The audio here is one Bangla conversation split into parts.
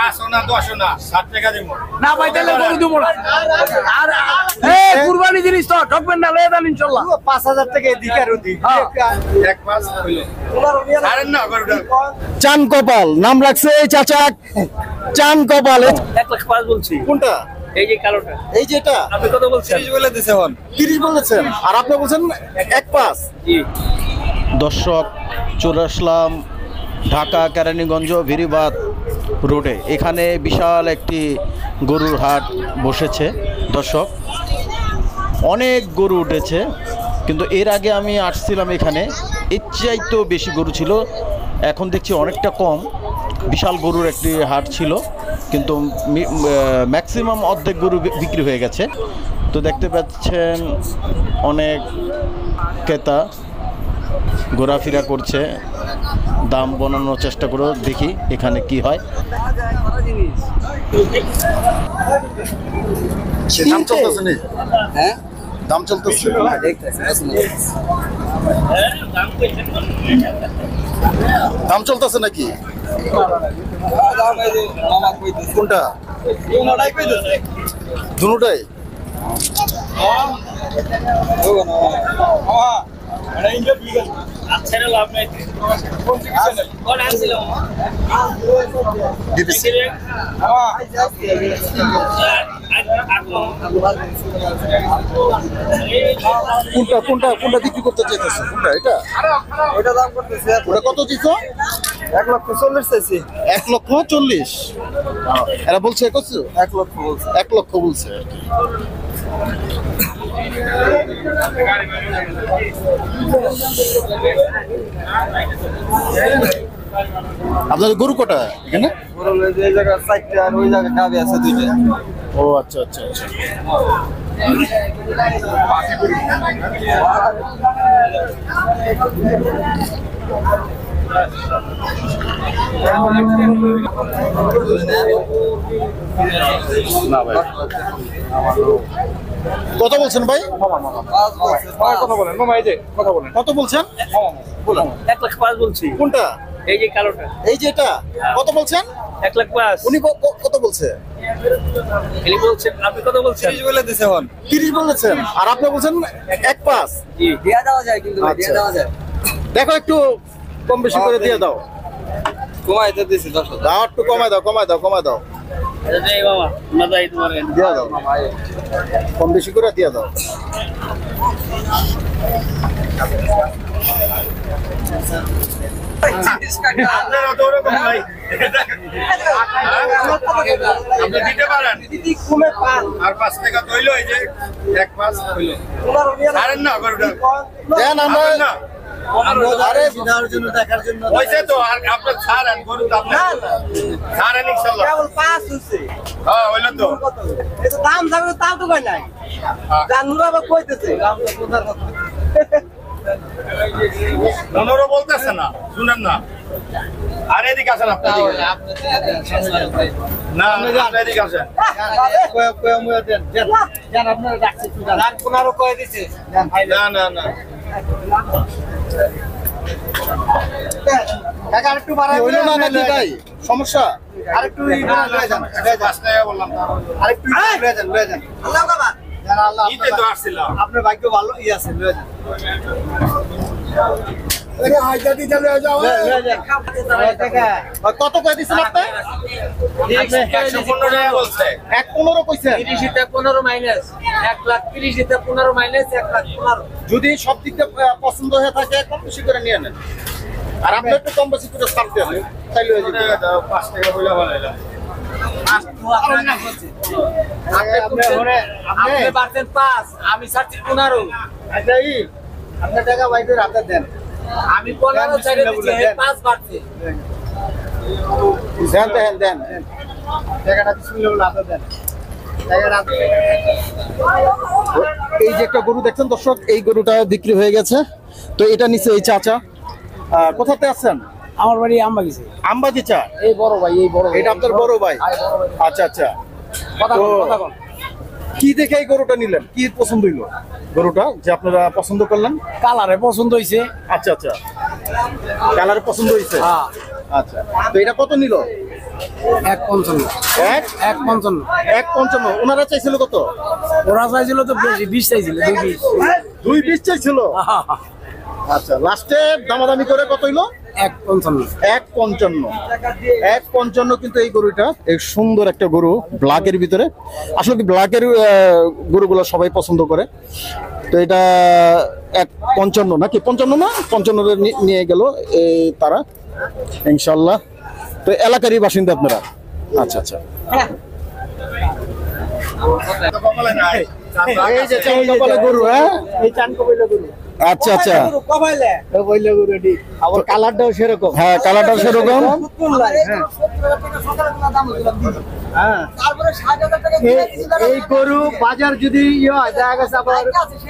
500 না 10 না 60 টাকা দিব না ভাই তাহলে গরু দিব না আর কুরবানি জিনিস তো ঠকবেন না লয়ে যান ইনশাআল্লাহ 5000 টাকা এদিকে আর ওদিকে এক মাস হইলো আরে না গরুটা চান কপাল নাম রাখছে এই চাচা চান কপাল 1,05,000 বলছি কোনটা এই যে কালোটা এই যে এটা আপনি কত বলছেন 30 বলে দিছে হন 30 বলেছেন আর আপনি বলছেন 1,5 জি দর্শক চলে আসলাম ঢাকা কেরানীগঞ্জ ভিরিবাদ রোডে। এখানে বিশাল একটি গরুর হাট বসেছে দর্শক, অনেক গরু উঠেছে, কিন্তু এর আগে আমি আসছিলাম এখানে এর চাইতেও বেশি গরু ছিল, এখন দেখছি অনেকটা কম। বিশাল গরুর একটি হাট ছিল, কিন্তু ম্যাক্সিমাম অর্ধেক গরু বিক্রি হয়ে গেছে। তো দেখতে পাচ্ছেন অনেক ক্রেতা ঘোরাফেরা করছে, দাম বানানোর চেষ্টা করে দেখি এখানে কি হয়। দাম চলতেছে না? হ্যাঁ দাম চলতেছে, দাম চলতেছে নাকি? কোনটা? দুটোটাই কোনটা কোনটা কোনটা বিক্রি করতে চাইতেছে? কোনটা এটা? ওইটা দাম করতেছে ওটা কত দিছো? 1,40,000 চাইছি 1,40,000। এরা বলছে কত? 1 লক্ষ বলছে 1 লক্ষ বলছে। আপনাদের গরু কটা এখানে? গরু এই জায়গা 4টা আর ওই জায়গা গাবি আছে 2টা। ও আচ্ছা আচ্ছা আচ্ছা। না ভাই কত বলছেন ভাই? কথা বলেন মামা, এই যে কথা বলেন। কত বলছেন? বলেন 1,05,000 বলছি কোনটা? এই যে কালোটা এই যে এটা কত বলছেন? 1,05,000 উনি কত বলছে? এলি বলছেন, আপনি কত বলছেন? 30 বলে দিছে হন 30 বলেছেন আর আপনি বলছেন 1,5,000। জি দিয়া দেওয়া যায়, কিন্তু ভাই, দিয়া আচ্ছা। দেওয়া যায়। দেখো একটু কম বেশি করে দিয়ে দাও, কমাইতে দিছি 10,000। দাও একটু কমায় দাও, কমায় দাও, কমায় দাও, এই বাবা না যাই তোমার দিয়ে দাও, কম বেশি করে দিয়ে দাও। আপনারা তো ওরকম ভাই আপনি দিতে পারেন আর 5 টাকা হইলো, এই যে 1,5 হইলো আরে না গরুটা দেন আমরা না আরে দেওয়ার জন্য, দেখার জন্য হইছে তো। আর আপনার ছাড়েন গরু তো আপনি ছাড়েন ইনশাআল্লাহ। কেবল 5 হইছে, হ্যাঁ হইলো তো। এটা দাম থাকবে তাও তো কই নাই। জানুরা বা কইতেছে দাম তো কোথার কথা। মনোরও বলতেছে না, শুনেন না। আর এদিকে আসেন, আপনি এদিকে না, আপনি এদিকে আসেন। জান আপনারা ডাকছে তো জান। আর 15 কই দিছে। না না না কাকা একটু বাড়াই হইলো না নাকি ভাই? সমস্যা? আরেকটু লয়ে যান। 5 টাকা বললাম তো। আরেকটু লয়ে যান, লয়ে যান। আল্লাহ বাবা। জান আল্লাহ ইতে তো আসছিলাম। আপনার ভাগ্য ভালো আছে, লয়ে যান। কত করে দিচ্ছেন আপনি? 115 টাকা বলছে। 1,15 কইছেন? 30 তে 15 মাইনাস 1,30,000 তে 15 মাইনাস 1,15,000। যদি সব দিক থেকে পছন্দ হয়ে থাকে কম বেশি করে নিয়ে নেন, আর আপনি একটু কম বেশি করে ছাড় দেন, তাইলে হয়ে যাবে। 5 টাকা হইলে ভালো হইলো। আপনি বাড়তেন 5, আমি ছাড়ছি 15। আচ্ছা ই আপনার টাকা ভাই করে হাতে দেন। আমি 15 ছেড়ে দিচ্ছি, 5 বাড়ছে। দেন দেন দেন টাকাটা বিসমিল্লাহ বলে হাতে দেন। টাকাটা হাতে দেন। এই যে একটা গরু দেখছেন দর্শক, এই গরুটা বিক্রি হয়ে গেছে। তো এটা নিচে এই চাচা কোথাতে আছেন? আমার বাড়ি আমবাগিছে। আমবাগিচা? এই বড় ভাই, এই বড় ভাই। এটা আপনার বড় ভাই? আচ্ছা আচ্ছা। কথা তো বল, কথা বল। কি দেখে এই গরুটা নিলেন? কি পছন্দ হইলো গরুটা যে আপনারা পছন্দ করলেন? কালারে পছন্দ হইছে। আচ্ছা আচ্ছা, কালার পছন্দ হয়েছে। হ্যাঁ আচ্ছা, তো এটা কত নিল? 155 এক 155 155 ওনারা চাইছিল কত? ওরা চাইছিল তো বেশি 20 চাইছিল 220 চাইছিল। আচ্ছা লাস্টে দামাদামি করে কত হইলো? 155 155 কিন্তু এই গরুটা এই সুন্দর একটা গরু ব্ল্যাকের ভিতরে। আসলে কি ব্ল্যাকের গরুগুলো সবাই পছন্দ করে, তো এটা 155 নাকি 55 না 55 নিয়ে গেল তারা ইনশাল্লাহ। তো এলাকারই বাসিন্দা আপনারা? আচ্ছা আচ্ছা। এই যে চান কপালে গরু, হ্যাঁ এই চান কপালে গরু। আচ্ছা আচ্ছা, কপালে কপালে গরু এটি আবার কালারটাও সেরকম। হ্যাঁ কালারটাও সেরকম। হ্যাঁ এই গরু বাজার যদি ইয়ে হয় দেখা গেছে আবার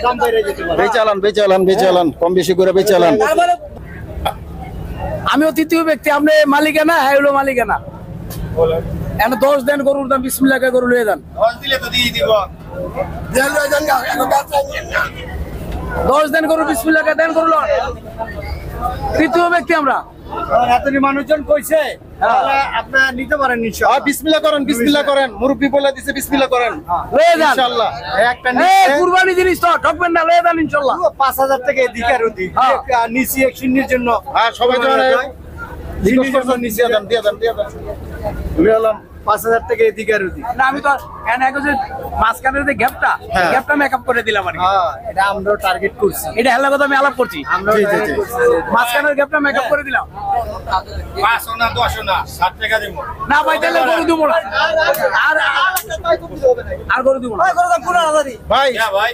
দাম বাইরে যেতে পারে। বেচালান কম বেশি করে বেচালান। আমিও তৃতীয় ব্যক্তি, আপনি মালিকানা, হ্যাঁ হলো মালিকানা। এখন 10 দেন গরুর দাম, বিসমিল্লাহ গরু লয়ে যান। 10 দিলে তো দিয়ে দিব। 10 দেন গরু, বিসমিল্লাহ দেন গরু লন। তৃতীয় ব্যক্তি আমরা। এতনি মানুষজন কইছে তাহলে আপনারা নিতে পারেন ইনশাআল্লাহ। বিসমিল্লাহ করেন মুরব্বি বলে দিছে বিসমিল্লাহ করেন লয়ে যান ইনশাআল্লাহ। একটা কুরবানি জিনিস তো ঠকবেন না, লয়ে যান ইনশাআল্লাহ। 5000 টাকা এদিকে আর ওদিকে নিচি এক শূন্যের জন্য। হ্যাঁ সবাই তো নিচে দিয়ে 5000 টাকা এদিকে আর ওদিকে। না আমি তো এনে যে মাঝখানের যে গ্যাপটা, হ্যাঁ। গ্যাপটা মেকআপ করে দিলাম আর কি। হ্যাঁ এটা আমরাও টার্গেট করছি। এটা হেলা কথা আমি আলাপ করছি, আমরাও টার্গেট করছি। মাঝখানের গ্যাপটা মেকআপ করে দিলাম। 5 না 10 না 60 টাকা দিব। না ভাই তাহলে গরু দিব না, আর গরু দিব না। করে দাম 15000ই। ভাই হ্যাঁ ভাই।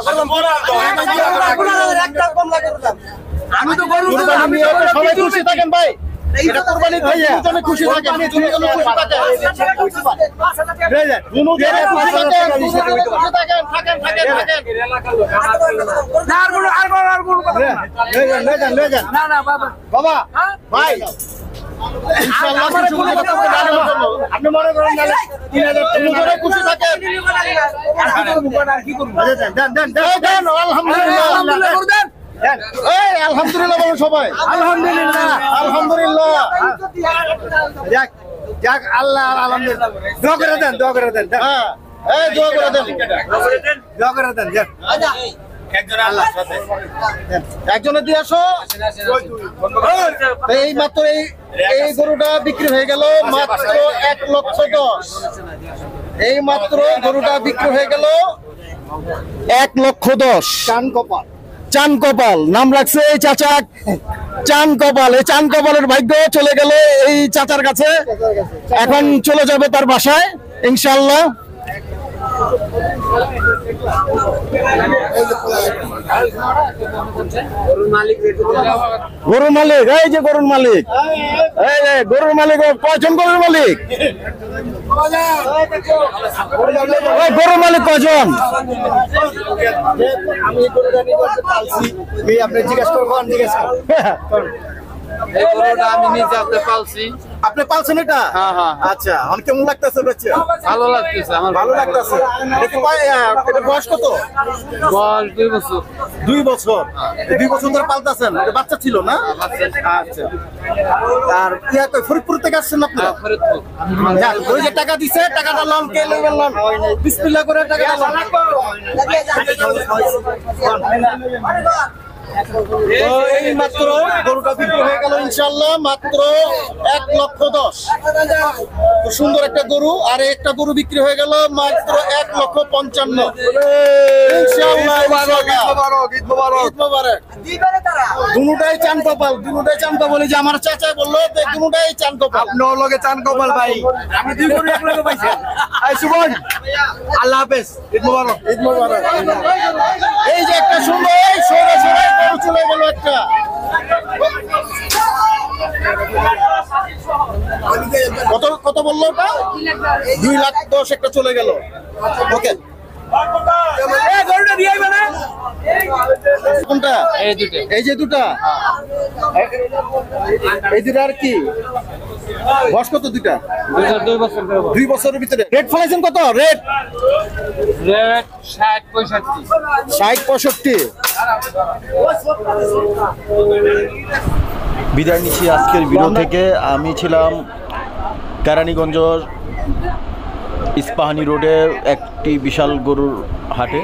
করে দাম 15000 একটা কম লাগে করে দাম। আমি তো গরু দিব, আমি সবাই খুশি থাকেন ভাই, এটা কুরবানি ভাইয়া দুজনে খুশি থাকেন, দুজনে খুশি থাকেন, দুজনে খুশি থাকেন, থাকেন না আর গরু কথা না। লয়ে যান। না না বাবা বাবা হ্যাঁ? ভাই ইনশাআল্লাহ কিছু মনে করতে হবে না। আপনি মনে করেন না 3000 দুজনে খুশি থাকেন। আর কি করব? দেন আলহামদুলিল্লাহ। আলহামদুলিল্লাহ গরু দেন। এই আলহামদুলিল্লাহ বলো সবাই, আলহামদুলিল্লাহ। আলহামদুলিল্লাহ। যাক যাক আল্লাহ আলহামদুলিল্লাহ। দোয়া করে দেন। হ্যাঁ এই দোয়া করে দেন, দোয়া করে দেন যাক। একজন আল্লাহর সাথে। একজনে দিয়ে আসো। তো এই মাত্র এই গরুটা বিক্রি হয়ে গেল মাত্র 1,10,000। এই মাত্র গরুটা বিক্রি হয়ে গেল 1,10,000। চান কপাল নাম রাখছে এই চাচা, চান কপাল। এই চান কপালের ভাগ্য চলে গেল এই চাচার কাছে, এখন চলে যাবে তার বাসায় ইনশাআল্লাহ। গরুর মালিক, এই যে গরুর মালিক, এই যে গরুর মালিক, কয়জন গরুর মালিক? ওই গরুর মালিক কয়জন? আমি গরুটা নিয়ে পালছি। এই আপনি জিজ্ঞেস করবেন, জিজ্ঞেস করুন। এই গরুটা আমি নিজে আপনি পালছি। আপনি পালছেন এটা? হ্যাঁ হ্যাঁ আচ্ছা, আমার কেমন লাগতেছে বাচ্চা? ভালো লাগতেছে আমার। ভালো লাগতেছে। এটা বয়স কত? বল 2 বছর। 2 বছর। 2 বছর ধরে পালতেছেন, এটা বাচ্চা ছিল না? আচ্ছা। আর ইয়া কই ফরিদপুর থেকে আসছেন আপনি? ফরিদপুর। যাক, ওই যে টাকা দিছে, টাকাটা লন কে লন লন। বিসমিল্লাহ করে টাকাটা লন। তো এই মাত্র গরুটা বিক্রি হয়ে গেল ইনশাআল্লাহ মাত্র 1,10,000। তো সুন্দর একটা গরু, আর একটা গরু বিক্রি হয়ে গেল মাত্র 1,55,000 ইনশাআল্লাহ। ঈদ মোবারক। দুটোটাই চান কপাল, যে আমার চাচা বললো যে দুটোটাই চান কপাল। আপনার লগে চান কপাল ভাই। আমি 2 গরু এক লগে পাইছি। এই সুমন আল্লাহ হাফেজ। ঈদ মোবারক। ঈদ মোবারক। এই যে একটা সুন্দর সরাসরি গরু চলে গেল একটা। কত বললো ওটা? 2,10,000 একটা চলে গেল। ওকে, এই গরুটা দিয়ে আইবা না? কোনটা? এই দুটো। এই যে দুটা, এই দুটা আর কি বয়স কত? দুইটা 2 বছর। 2 বছরের ভিতরে। রেট ফলাইছেন কত? রেট 60-65। 60-65। বিদায় নিচ্ছি আজকের ভিডিও থেকে। আমি ছিলাম কেরানীগঞ্জ ইস্পাহানি রোডে একটি বিশাল গরুর হাটে।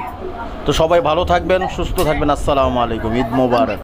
তো সবাই ভালো থাকবেন, সুস্থ থাকবেন। আসসালামু আলাইকুম। ঈদ মোবারক।